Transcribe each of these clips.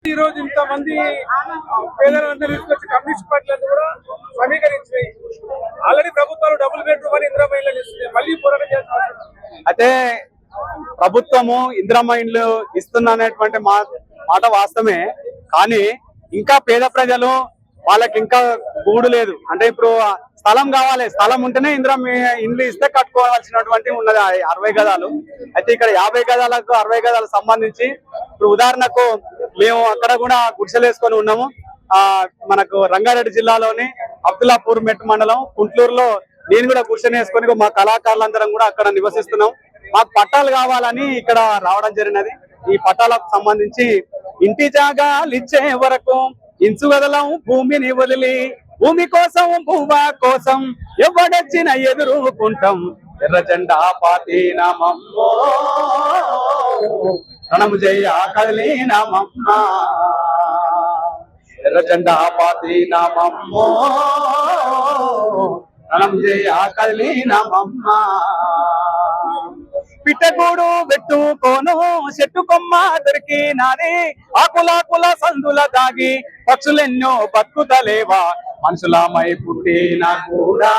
ఈ రోజు ఇంతమంది పేదలందరూ తీసుకొచ్చి కమ్యూనిస్ట్ పార్టీలను కూడా సమీకరించినాయి. ఆల్రెడీ ప్రభుత్వాలు డబుల్ బెడ్రూమ్ అని ఇందిరా మహిళలు ఇస్తున్నాయి. మళ్ళీ పోరాటం చేస్తున్నారు. అయితే ప్రభుత్వము ఇందిరమ్మ ఇండ్లు ఇస్తున్నటువంటి మాట వాస్తవమే. కానీ ఇంకా పేద ప్రజలు వాళ్ళకి ఇంకా గూడు లేదు. అంటే ఇప్పుడు స్థలం కావాలి, స్థలం ఉంటేనే ఇందిరమ్మ ఇండ్లు ఇస్తే కట్టుకోవాల్సినటువంటి ఉన్నది 60 గదాలు. అయితే ఇక్కడ 50 గదాలకు 60 గదాలకు సంబంధించి ఇప్పుడు ఉదాహరణకు మేము అక్కడ కూడా గుడిసెలు వేసుకొని ఉన్నాము. మనకు రంగారెడ్డి జిల్లాలోని అబ్దుల్లాపూర్ మెట్ మండలం కుంట్లూరులో నేను కూడా గుడిసెలు వేసుకొని మా కళాకారులందరం కూడా అక్కడ నివసిస్తున్నాం. మాకు పట్టాలు కావాలని ఇక్కడ రావడం జరిగినది. ఈ పట్టాలకు సంబంధించి ఇంటి జాగాలు ఇచ్చే వరకు ఇంచు వదలం భూమిని వదిలి, భూమి కోసం భూమా కోసం ఎవడొచ్చిన ఎదురుకుంటాం. ఎర్ర జెండా పాతి నామమ్మో రణము జయ కదలి నామమ్మ, ఎర్ర జెండా పాతి నామమ్మో రణము జయ కదలి నామమ్మ. పిట్టగూడు పెట్టుకోను చెట్టు కొమ్మ దొరికి నాది, ఆకులాకుల సందుల దాగి పక్షులెన్నో బతుకుతలేవా, మనుషులమై పుట్టినా కూడా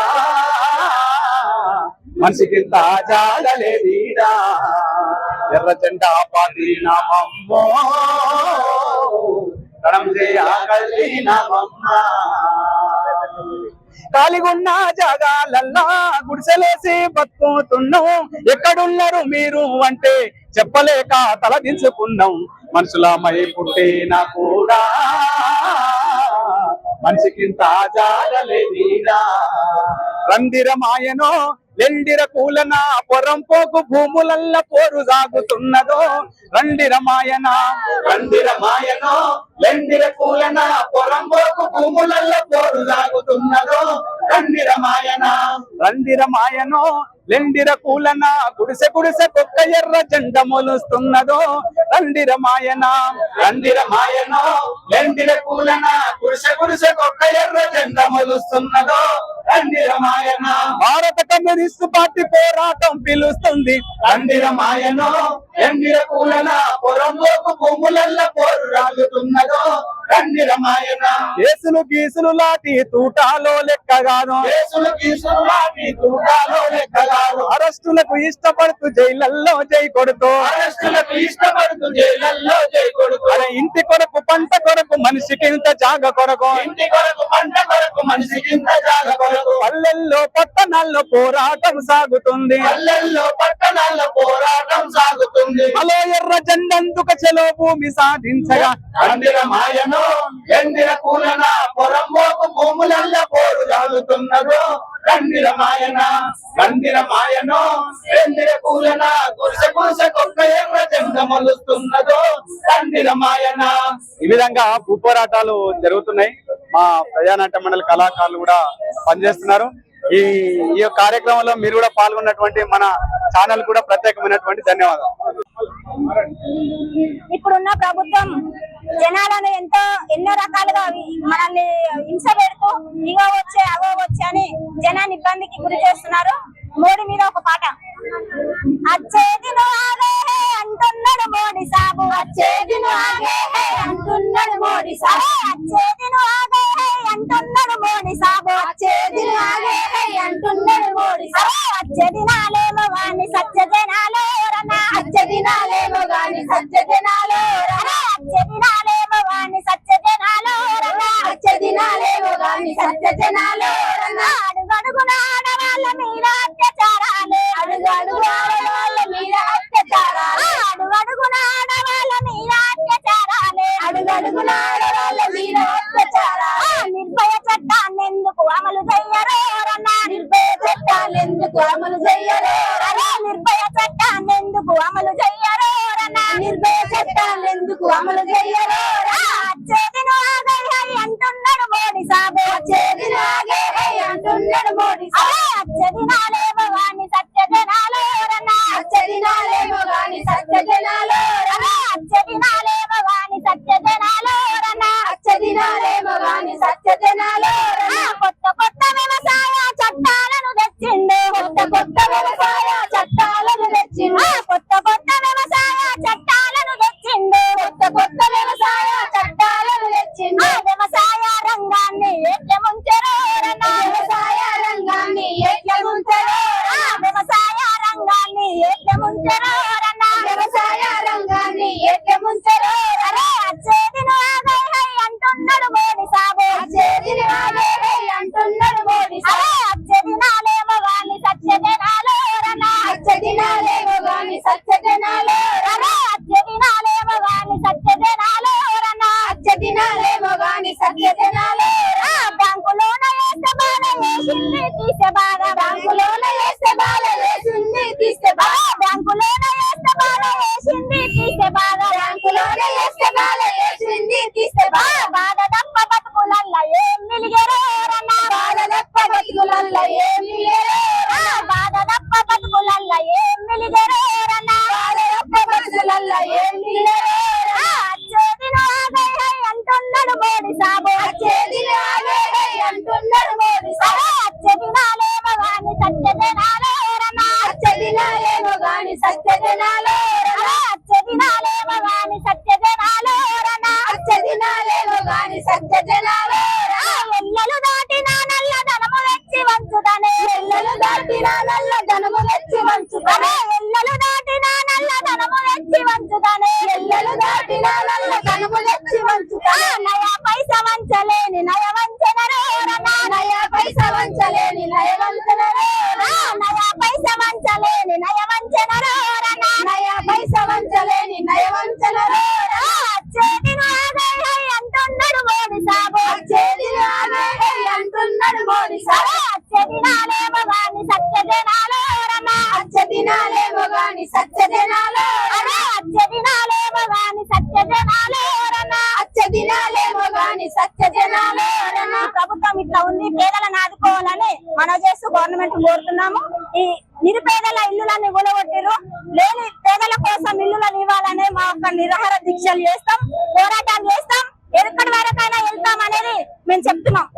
మనిషికి తాజాలలేదీడా. ఎర్ర జెండా పాతి నామమ్మో రణం చేయగలి నామమ్మ. కాలిగున్న జాగాలల్లా గుడిసెలేసి బతుకుతున్నాం. ఎక్కడున్నారు మీరు అంటే చెప్పలేక తలదించుకున్నాం. మనుషులమై పుట్టినా కూడా మనిషికింత జాగలేదీడా. రందిరమాయనో లెండిర కూలన పొరంపోకు భూములల్ల పోరు సాగుతున్నదో. రండిరమాయన రండిరమాయనో లెండిర కూలన పొరంపోకు భూములల్ల పోరు సాగుతున్నదో. రండిరమాయన రండిరమాయనో లెండిర కూలన గుడిసె గుడిసె కుక్క ఎర్ర జెండ మొలుస్తున్నదో. రండిరమాయన రండిరమాయనో లెండిర కూలన గుడిసె గుడిసె కుక్క ఎర్ర జెండ మొలుస్తున్నదో. రండిరమాయన భారత కమ్యూనిస్టు పార్టీ పోరాటం పిలుస్తుంది. రండిరమాయనో లెండిర కూలన పొరంపోకు భూములల్ల పోరు రాగుతున్నదో. రండిరమాయన కేసులు గీసులు లాటి తూటాలో లెక్కగాను, కేసులు గీసులు లాటి తూటాలో లెక్కగాను. అరెస్టులకు ఇష్టపడుతూ జైలల్లో జై కొడుతూ, అరెస్టులకు ఇష్టపడుతూ జైలల్లో జై కొడుతూ. అరే ఇంటి కొరకు పంట కొరకు మనిషికింత జాగ కొరకు, ఇంటి కొరకు పంట కొరకు మనిషికింత జాగ కొరకు. పల్లెల్లో పట్టణాల్లో పోరాటం సాగుతుంది, పల్లెల్లో పట్టణాల్లో పోరాటం సాగుతుంది. అలో ఎర్ర జెండందుక చెలో భూమి సాధించగా. రండిరమాయనో ఎండిర కూలన పొరంపోకు భూములల్ల పోరు సాగుతున్నదో. రండిరమాయన రండిరమాయనో ఎండిర కూలన గుడిసె గుడిసె కుక్క ఎర్ర జెండ మొలుస్తున్నదో. రండిరమాయన. ఈ విధంగా భూ పోరాటాలు జరుగుతున్నాయి. మా ప్రజానాట్య మండలి కళాకారులు కూడా పనిచేస్తున్నారు. ఈ కార్యక్రమంలో మీరు కూడా పాల్గొన్నటువంటి మన ఛానల్ కూడా ప్రత్యేకమైనటువంటి ధన్యవాదాలు. ఇప్పుడున్న ప్రభుత్వం జనాలను ఎన్నో రకాలుగా మనల్ని హింస పెడుతూ ఇగో వచ్చే అవో వచ్చే అని జనాన్ని ఇబ్బందికి గురి చేస్తున్నారు. మోడీ మీద ఒక పాట. అచ్చేదిను ఆగే అంటున్నాడు మోడీ సాబు, అచ్చేదిను ఆగే అంటున్నాడు మోడీ సాబు, అచ్చేదిను ఆగే అంటున్నాడు మోడీ సాబు, అచ్చేదిను ఆగే అంటున్నాడు మోడీ సాబు. అచ్చే దినాలేమో గాని సత్య జనాలో రన్న, అచ్చే దినాలేమో గాని సత్య జనాలో రన్న, అచ్చే దినాలేమో గాని సత్య జనాలో రన్న, అచ్చే దినాలేమో గాని సత్య జనాలో రన్న. అడుగడుగున ఆడవాళ్ళ మీద అత్యాచారాలే, అడుగడుగు ఆడవాళ్ళ మీద అత్యాచారాలే, అడుగడుగున ఆడవాళ్ళ మీద అత్యాచారాలే, అడుగడుగున ఆడవాళ్ళ మీద అత్యాచారాలే. నిర్భయ చట్టాన్ని ఎందుకు అమలు చెయ్యరు రన్న, నిర్భయ చట్టాన్ని ఎందుకు అమలు చెయ్యరు రన్న, నిర్భయ చట్టాన్ని ఎందుకు అమలు చెయ్యరు రన్న, నిర్భయ చట్టాన్ని ఎందుకు అమలు చెయ్యరు రన్న. అచ్చేదిను ఆగే అంటున్నాడు మోడీ సాబు, అచ్చేదిను ఆగే అంటున్నాడు మోడీ సాబు, అచ్చే దినాలేమో గాని సత్య జనాలో రన్న, అచ్చే దినాలేమో గాని సత్య జనాలో రన్న, అచ్చే దినాలేమో గాని సత్య జనాలో రన్న, అచ్చే దినాలేమో గాని సత్య జనాలో రన్న. కొత్త కొత్త వ్యవసాయ చట్టాలను తెచ్చిండు, కొత్త కొత్త వ్యవసాయ చట్టాలను తెచ్చిండు, కొత్త కొత్త వ్యవసాయ చట్టాలను తెచ్చిండు, కొత్త కొత్త వ్యవసాయ సత్య జనాలు ఎల్లలు దాటిన నల్ల ధనము తెచ్చి వంచుతానే ఎల్లలు దాటిన నల్ల ధనము తెచ్చి వంచుతానే ఎల్లలు దాటిన నల్ల ధనము తెచ్చి వంచుతానే ఎల్లలు దాటిన నల్ల ధనము తెచ్చి వంచుతానే నయా పైస వంచలేని నయ వంచనరో నయా పైస వంచలేని నయ వంచనరో నయా పైస వంచలేని నయ వంచనరో నయా పైస వంచలేని నయ వంచనరో చేతి అంటున్నాడు మోడి సాబు చేతి అంటున్నాడు మోడి సాబు అచ్చదినాలేమో గాని సత్య జనాలు అచ్చదినాలేమో గాని సత్య జనాలు అచ్చదినాలేమో గాని సత్య జనాలు అచ్చదినాలేమో గాని సత్య జనాలు ప్రభుత్వం ఇట్లా ఉంది పేదలను ఆదుకోవాలని మనం చేస్తూ గవర్నమెంట్ కోరుతున్నాము. ఈ నిరుపేదల ఇల్లులన్నీ కూలగొట్టిరు, లేని పేదల కోసం ఇల్లులను ఇవ్వాలని మా యొక్క నిరాహార దీక్షలు చేస్తాం, పోరాటాలు చేస్తాం, ఎక్కడి వరకైనా వెళ్తాం అనేది మేము చెప్తున్నాం.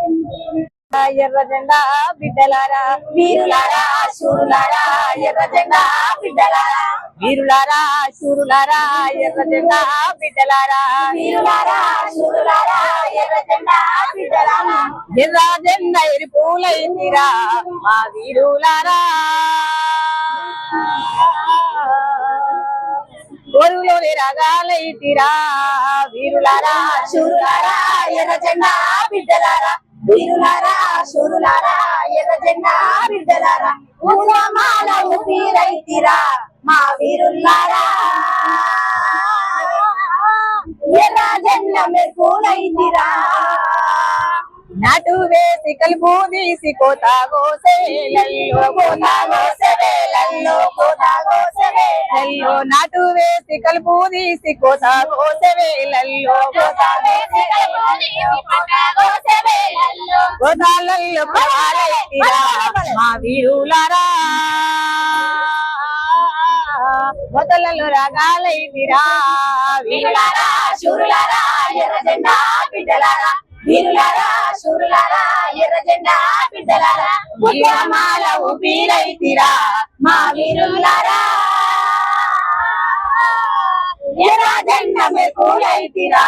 ఎర్ర జెండా బిడ్డలారా వీరులారా శూరులారా ఎర్ర జెండా బిడ్డలారా వీరులారా శూరులారా ఎర్ర జెండా బిడ్డలారా వీరులారా శూరులారా ఎర్ర జెండా బిడ్డలారా ఎర్ర జెండా ఎరుపులైందిరా మా వీరులారా గోరులోని రాగాలైతిరా వీరులారా శూరులారా ఎర్ర జెండా బిడ్డలారా వీరులారా శూరులారా ఎర్ర జెండా బిడ్డలారా ఉద్యమాల ఊపిరైతిరా మా వీరులారా ఎర్ర జెండా మెరుపులైతిరా నాటు వేసి కలుపు తీసి కోత గోసేలల్లో కోత గోసెవేలల్లో కోత గోసెవేలల్లో నాటు వేసి కలుపు తీసి కోత గోసెవేలల్లో కోత వేసి కలుపు తీసి కోత గోసెవేలల్లో కోతాలల్లో పాలైతిరా మా వీరులారా మొదలలో రాగాలైతిరా వీరులారా శూరులారా ఎర్ర జెండా బిడ్డలారా వీరులారా శూరులారా ఎర్ర జెండా బిడ్డలారా ఉద్యమాల ఊపిరైతిరా మా వీరులారా ఎర్ర జెండా మెరుపులైతిరా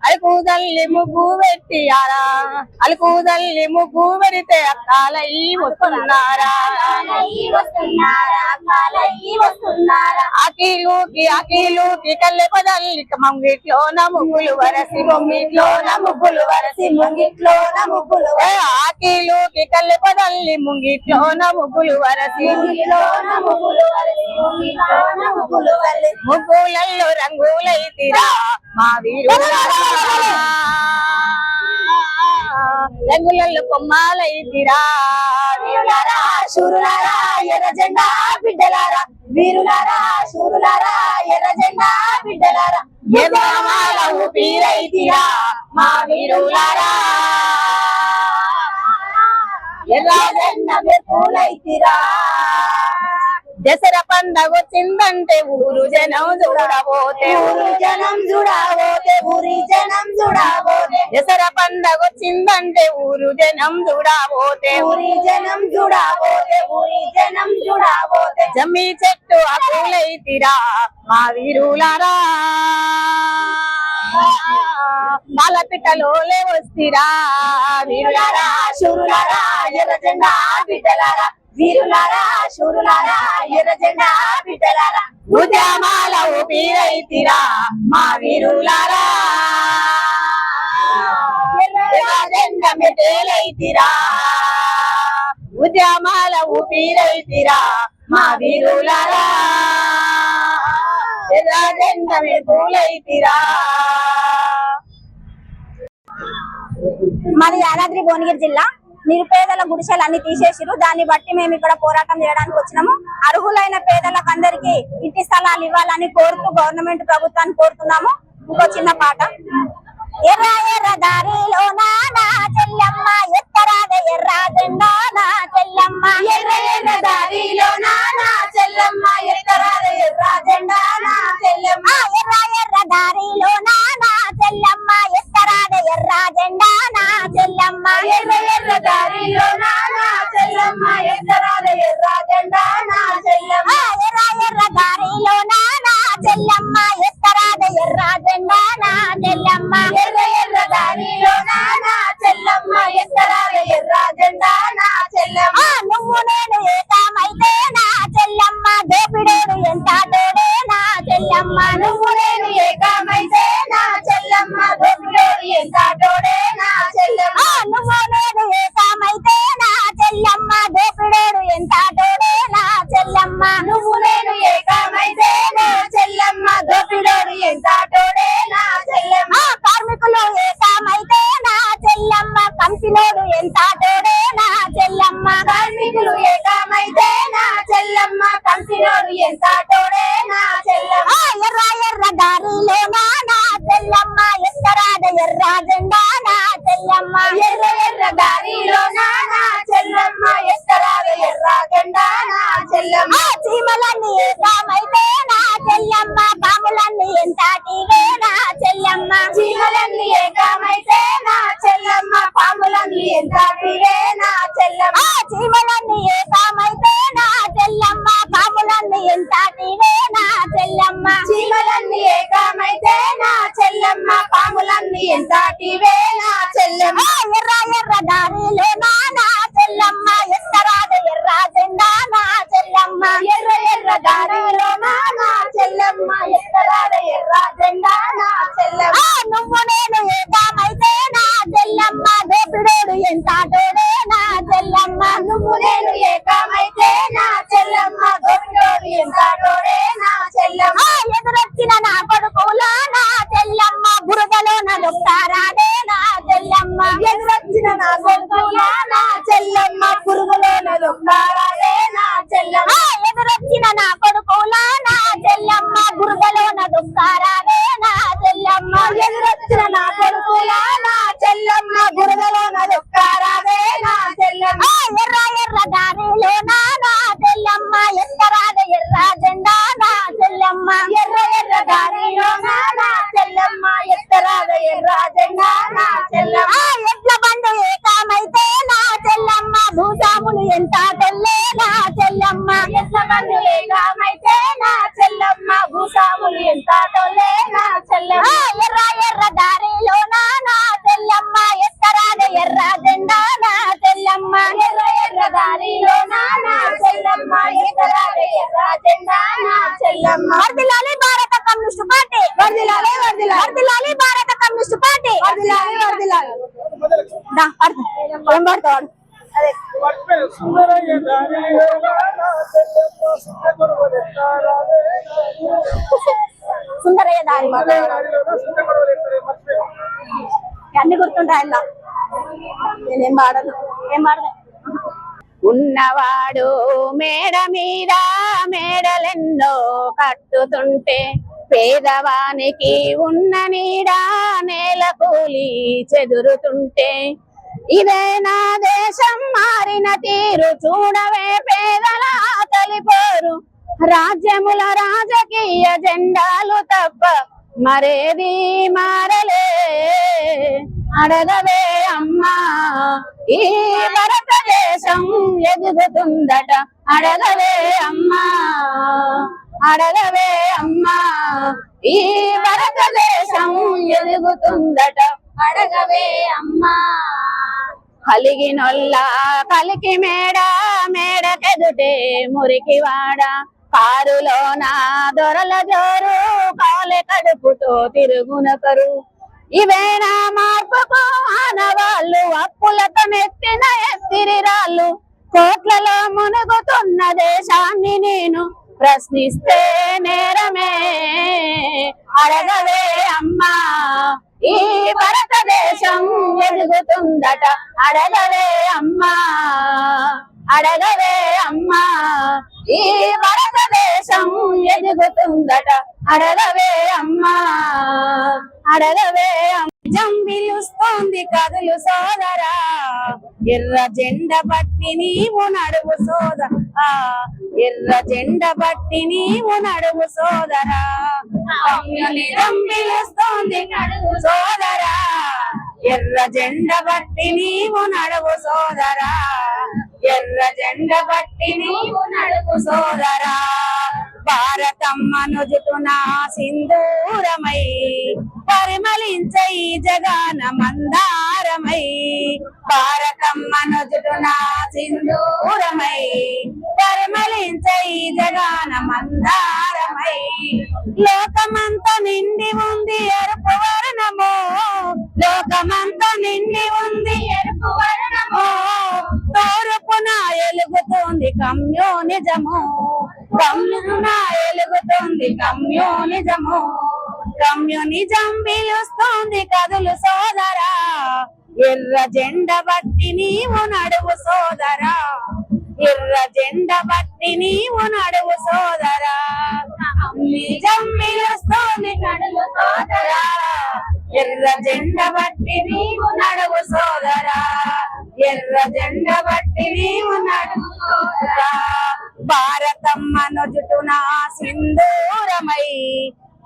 అలుకుదల్లి ముగ్గు పెట్టియారా అలుకుదల్లి ముగ్గు పెడితే అక్కాలయ్యి వస్తున్నారా అకీలుకి కల్లె పదల్లి ముంగిట్లోన ముగ్గులు వరసి ముంగిట్లోన ముగ్గులు వరసి ముంగిట్లోన ముగ్గులు ఆకీలుకి కల్లె పదల్లి ముంగిట్లోన ముగ్గులు వరసి ముంగిట్లోన ముగ్గులు వరసి ముంగిట్లోన ముగ్గులు వరసి ముగ్గులల్లో రంగులైతిరా మా వీరులారా రంగులలో కొమ్మాలైతిరా వీరులారా శూరులారా ఎర్ర జెండా బిడ్డలారా వీరులారా శూరులారా ఎర్ర జెండా బిడ్డలారా ఎర్రమాల ఊపిరైతిరా మా వీరులారా ఎర్ర జెండా మెరుపులైతిరా దసరా పండగ వచ్చిందంటే ఊరు జనం చూడబోతే ఊరు జనం చూడబోతే ఊరి జనం చూడబోతే దసరా పండగ వచ్చిందంటే ఊరు జనం చూడబోతే ఊరి జనం చూడబోతే ఊరి జనం చూడబోతే జమ్మి చెట్టు ఆకులైతిరా మా వీరులారా బాల పిట్టలోలే వస్తిరా వీరులారా శూరులారా ఎర్ర జెండా బిడ్డలారా వీరులారా శూరులారా ఎర్ర జెండా బిడ్డలారా ఉద్యమాల ఊపిరైతిరా మా వీరులారా ఎర్ర జెండా మెరుపులైతిరా ఉద్యమాల ఊపిరైతిరా మా వీరులారా ఎర్ర జెండా మెరుపులైతిరా. మాది యాదాద్రి భువనగిరి జిల్లా. నిరుపేదల గుడిసెలు అన్ని తీసేసిరు. దాన్ని బట్టి మేము ఇక్కడ పోరాటం చేయడానికి వచ్చినాము. అర్హులైన పేదలకు అందరికి ఇంటి స్థలాలు ఇవ్వాలని కోరుతూ గవర్నమెంట్ ప్రభుత్వాన్ని కోరుతున్నాము. ఇంకో చిన్న పాట. ఎర్ర ఎర్ర దారిలో నా చెల్లమ్మ ఎత్తరాద ఎర్ర జెండా నా చెల్లమ్మ ఎర్ర ఎర్ర దారిలో నా చెల్లమ్మ ఎత్తరాద ఎర్ర జెండా నా చెల్లమ్మ ఎర్ర ఎర్ర దారిలో నా చెల్లమ్మ ఎత్తరాద ఎర్ర జెండా నా చెల్లమ్మ ఎర్ర ఎర్ర దారిలో నా చెల్లమ్మ ఎత్తరాద ఎర్ర జెండా నా చెల్లమ్మ ఎర్ర ఎర్ర దారిలో నా చెల్లమ్మ ఎత్తరాద ఎర్ర జెండా నా చెల్లమ్మ ఎర్ర నా చెల్లెమ్మ చీమలన్నీ ఏకమైతే నా చెల్లెమ్మ పాములన్నీ ఎంతాటివే నా చెల్లెమ్మ చీమలన్నీ ఏకమైతే నా చెల్లెమ్మ పాములన్నీ ఎంతాటివే నా చెల్లెమ్మ చీమలన్నీ ఏకమైతే నా చెల్లెమ్మ పాములన్నీ ఎంతాటివే నా చెల్లెమ్మ ఎర్ర ఎర్ర దారిలో నా చెల్లెమ్మ ఎత్తరాద ఎర్ర జెండా నా చెల్లెమ్మ ఎర్ర ఎర్ర దారిలో నా చెల్లెమ్మ ఎత్తరాద ఎర్ర జెండా నా చెల్లెమ్మ నువ్వు నేను ఏకమైతే నా చెల్లెమ్మ దోపిడోడు ఎంతాటోడే నా చెల్లెమ్మ నువ్వు నేను ఏకమైతే నా చెల్లెమ్మ దోపిడోడు ఎంతాటోడే నా చెల్లెమ్మ ఎదురొచ్చిన నా కొడుకులా నా చెల్లెమ్మ బురదలోన దొక్కారాడే నా చెల్లెమ్మ ఎదురొచ్చిన నా కొడుకులా నా చెల్లెమ్మ పురుగులోన దొక్కారాడే నా చెల్లెమ్మ ఎదురొచ్చిన నా కొడుకులా నా చెల్లెమ్మ బురదలోన దొక్కారాడే నా చెల్లెమ్మ ఎదురొచ్చిన నా కొడుకులా నా చెల్లెమ్మ బురదలోన దొక్కారాడే నా చెల్లెమ్మ ఎర్ర ఎర్ర దారిలో నా చెల్లెమ్మ ఎత్తరాద ఎర్ర జెండా నా చెల్లెమ్మ ఎర్ర ఎర్ర దారిలో నా చెల్లెమ్మ ఎత్తరాద ఎర్ర జెండా నా చెల్లెమ్మ ఎడ్ల బండు ఏకమైతే నా చెల్లెమ్మ భూసాములు ఎంత తెల్లే నా చెల్లెమ్మ ఎడ్ల బండు ఏకమైతే నా చెల్లెమ్మ భూసాములు ఎంత తొల్లే నా చెల్లెమ్మ ఎర్ర ఎర్ర దారిలో నా చెల్లెమ్మ ఎత్తరాద ఎర్ర జెండా నా చెల్లెమ్మ ఎర్ర ఎర్ర దారిలో నా చెల్లెమ్మ ఎత్తరాద ఎర్ర జెండా నా చెల్లెమ్మ వర్ధిల్లాలి భారత కమ్యూనిస్ట్ పార్టీ వర్ధిల్లాలి వర్ధిల్లాలి భారత కమ్యూనిస్ట్ పార్టీ వర్ధిల్లాలి వర్ధిల్లాలి దా పాడు ఏం పాడతాడు అదే మర్చిపోయాను. సుందరయ్య దారిలో నా చెల్లెమ్మ సుందరగొడవలు ఎత్తారాదే సుందరయ్య దారి దారిలో నా సుందరగొడవలు ఎత్తారే మర్చిపోయాను. అన్ని గుర్తుంటాయి అలా నేనేం పాడను ఏం పాడదు ఉన్నవాడు మేడ మీద మేడలెన్నో కట్టుతుంటే పేదవానికి ఉన్న నీడ నేల కూలి చెదురుతుంటే ఇదే నా దేశం మారిన తీరు చూడవే పేదల తలిపోరు రాజ్యముల రాజకీయ జెండాలు తప్ప మరేది మారలే అడగవే అమ్మా ఈ భారతదేశం ఎదుగుతుందట అడగవే అమ్మా అడగవే అమ్మా ఈ భారతదేశం ఎదుగుతుందట అడగవే అమ్మా కలిగినొల్ల కలికి మేడ మేడకెదుటే మురికి వాడ కారులోన దొరల జోరు కాలే కడుపుతో తిరుగునకరు ఇవేనా మార్పుకు ఆనవాళ్ళు అప్పులతో నెత్తిన ఎత్తిరిరాళ్ళు కోట్లలో మునుగుతున్న దేశాన్ని నేను ప్రశ్నిస్తే నేరమే అడగవే అమ్మా ఈ భారతదేశం ఎదుగుతుందట అడగవే అమ్మా అడగవే అమ్మా ఈ భారతదేశం ఎదుగుతుందట అడగవే అమ్మా అడగవే జంబిలుస్తోంది కదులు సోదరా ఎర్ర జెండ బట్టి నీవు నడువు సోదరా ఎర్ర జెండ బట్టి నీవు నడువు సోదరా జంబిలుస్తోంది కడుగు సోదరా ఎర్ర జెండ బట్టి నీవు నడువు సోదరా ఎర్ర జెండ బట్టి నీవు నడువు సోదరా భారతమ్మ నుజుటున సింధూరమై పరిమళించే ఈ జగాన మందారమై భారతమ్మ నుజుటున సింధూరమై పరిమళించే ఈ జగాన మందారమై లోకమంతా నిండి ఉంది ఎరుపు వర్ణము లోకమంతా నిండి ఉంది ఎరుపు వర్ణము తూర్పున ఎలుగుతుంది కమ్యూనిజము కమ్యూన ఎలుగుతుంది కమ్యూనిజము కమ్యూనిజం పిలుస్తుంది కదులు సోదరా ఎర్ర జెండ బట్టి నీవు నడువు సోదరా ఎర్ర జెండ బట్టి నీవు నడువు సోదరా నిజం పిలుస్తుంది కడులు సోదరా ఎర్ర జెండ బట్టి నీవు నడువు సోదరా ఎర్ర జెండ బట్టి నీవు నడువు సోదరా భారతమ్మ నుజుటున సింధూరమై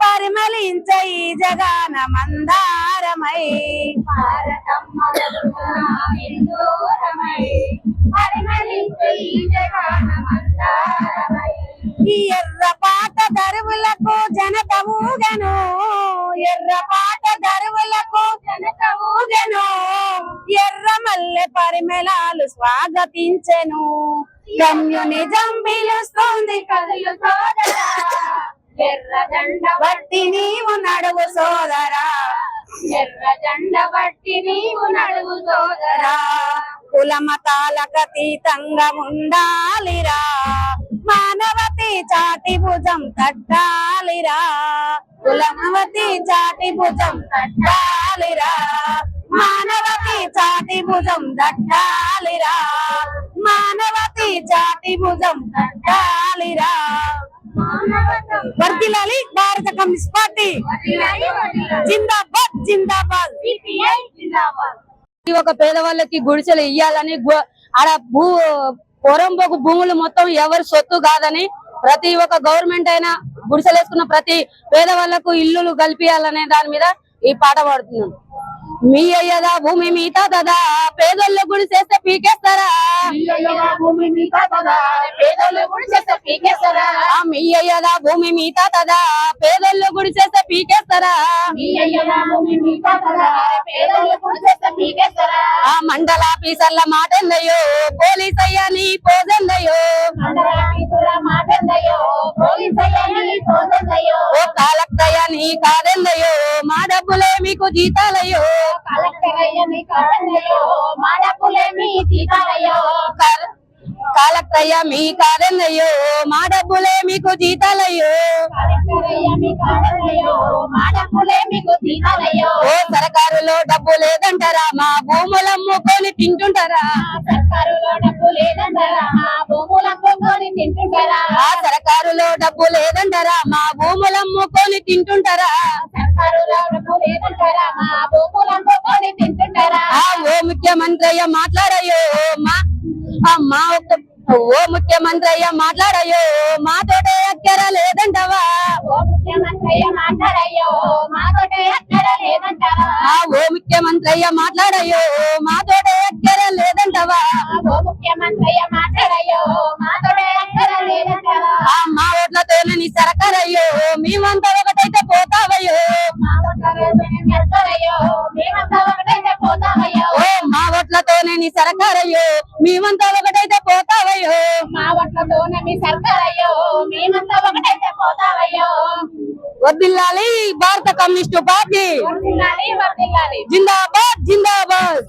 పరిమళించే ఈ జగాన మందారమై భారతమ్మ పరిమళించే ఈ జగాన మందారమై ఈ ఎర్ర పాట దరువులకు జనత ఊగెను ఎర్ర పాట దరువులకు జనత ఊగెను ఎర్ర మల్లె పరిమళాలు స్వాగతించెను కమ్యూనిజం పిలుస్తుంది కదులు సోదరా ఎర్ర జెండ బట్టి నీవు నడువు సోదరా ఎర్ర జెండ బట్టి నీవు నడువు సోదరా కుల మతాలకు అతీతంగా ఉండాలిరా మానవతి చాటి భుజం తట్టాలిరా కులమవతి చాటి భుజం తట్టాలిరా మానవతి చాటి భుజం తట్టాలిరా మానవతి చాటి భుజం తట్టాలిరా వర్ధిల్లాలి భారత కమ్యూనిస్ట్ పార్టీ జిందాబాద్ జిందాబాద్ ఒక పేదవాళ్ళకి గుడిసెలు ఇయ్యాలని ఆడ పొరంబోకు భూములు మొత్తం ఎవరి సొత్తు కాదని ప్రతి ఒక్క గవర్నమెంట్ అయినా గుడిసెలు వేసుకున్న ప్రతి పేదవాళ్లకు ఇల్లులు కల్పియాలనే దాని మీద ఈ పాట పాడుతున్నాం. మీ అయ్యదా భూమి మీ తాతదా పేదోళ్ళు గుడిసేస్తే పీకేస్తారా మీ అయ్యదా భూమి మీ తాతదా పేదోళ్ళు గుడిసేస్తే పీకేస్తారా ఆ మండల ఆఫీసర్ల మాట ఎందయ్యో పోలీస్ అయ్యా నీ పోదెందయ్యో ఓ కాలక్తయ్యా నీ కాదెందయ్యో మా డబ్బులే మీకు జీతాలయ్యో కాలక్తయ్య మీ కాదెందయ్యో మా డబ్బులే మీకు జీతాలయ్యో ఓ సరకారులో డబ్బు లేదంటారా మా భూములు అమ్ముకొని తింటుంటారా ఆ సరకారులో డబ్బు లేదంటారా మా భూములు అమ్ముకొని తింటుంటారా ఆ ఓ ముఖ్యమంత్రి అయ్య మాట్లాడయ్యో ఓ ముఖ్యమంత్రి అయ్య మాట్లాడయ్యో మాతోటే అక్కర లేదంటవా ఆ ఓ ముఖ్యమంత్రి అయ్య మాట్లాడయ్యో మాతోటే అక్కర లేదంటవా ఆ మా ఓట్లతోనే నీ సరకారయ్యో మేమంతా ఒకటైతే పోతావయ్యో ఓ మా ఓట్లతోనే నీ సరకారయ్యో మేమంతా ఒకటైతే పోతావయ్యో వర్ధిల్లాలి భారత కమ్యూనిస్ట్ పార్టీ జిందాబాద్ జిందాబాద్.